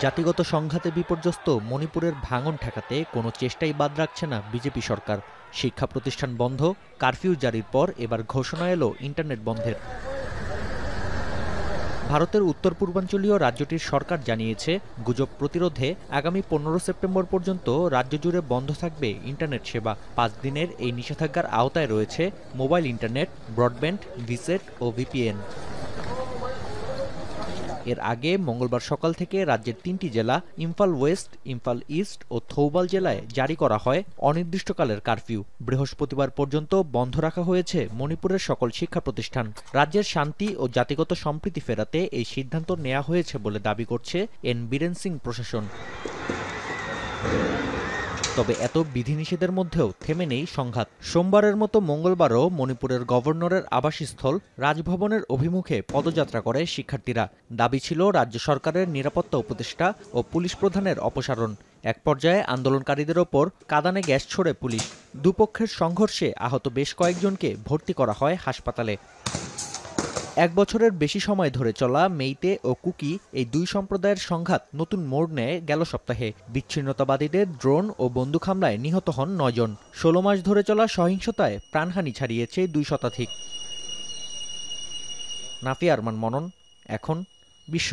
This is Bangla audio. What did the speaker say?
জাতিগত সংঘাতে বিপর্যস্ত মণিপুরের ভাঙন ঠেকাতে কোনো চেষ্টাই বাদ রাখছে না বিজেপি সরকার। শিক্ষা প্রতিষ্ঠান বন্ধ, কারফিউ জারির পর এবার ঘোষণা এলো ইন্টারনেট বন্ধের। ভারতের উত্তর পূর্বাঞ্চলীয় রাজ্যটির সরকার জানিয়েছে, গুজব প্রতিরোধে আগামী 15 সেপ্টেম্বর পর্যন্ত রাজ্য জুড়ে বন্ধ থাকবে ইন্টারনেট সেবা। 5 দিনের এই নিষেধাজ্ঞার আওতায় রয়েছে মোবাইল ইন্টারনেট, ব্রডব্যান্ড, ভিসেট ও ভিপিএন। এর আগে মঙ্গলবার সকাল থেকে রাজ্যের 3টি জেলা ইম্ফল ওয়েস্ট, ইম্ফল ইস্ট ও থৌবাল জেলায় জারি করা হয় অনির্দিষ্টকালের কারফিউ। বৃহস্পতিবার পর্যন্ত বন্ধ রাখা হয়েছে মণিপুরের সকল শিক্ষা প্রতিষ্ঠান। রাজ্যের শান্তি ও জাতিগত সম্প্রীতি ফেরাতে এই সিদ্ধান্ত নেওয়া হয়েছে বলে দাবি করছে এন বীরেন সিং প্রশাসন। তবে এত বিধিনিষেধের মধ্যেও থেমে নেই সংঘাত। সোমবারের মতো মঙ্গলবারও মণিপুরের গভর্নরের আবাসস্থল রাজভবনের অভিমুখে পদযাত্রা করে শিক্ষার্থীরা। দাবি ছিল রাজ্য সরকারের নিরাপত্তা উপদেষ্টা ও পুলিশ প্রধানের অপসারণ। এক পর্যায়ে আন্দোলনকারীদের ওপর কাঁদানে গ্যাস ছোড়ে পুলিশ। দুপক্ষের সংঘর্ষে আহত বেশ কয়েকজনকে ভর্তি করা হয় হাসপাতালে। 1 বছরের বেশি সময় ধরে চলা মেইতে ও কুকি এই দুই সম্প্রদায়ের সংঘাত নতুন মোড় নেয় গেল সপ্তাহে। বিচ্ছিন্নতাবাদীদের ড্রোন ও বন্দুক হামলায় নিহত হন 9 জন। 16 মাস ধরে চলা সহিংসতায় প্রাণহানি ছাড়িয়েছে 2 শতাধিক। নাফি আরমান মনন, এখন বিশ্ব।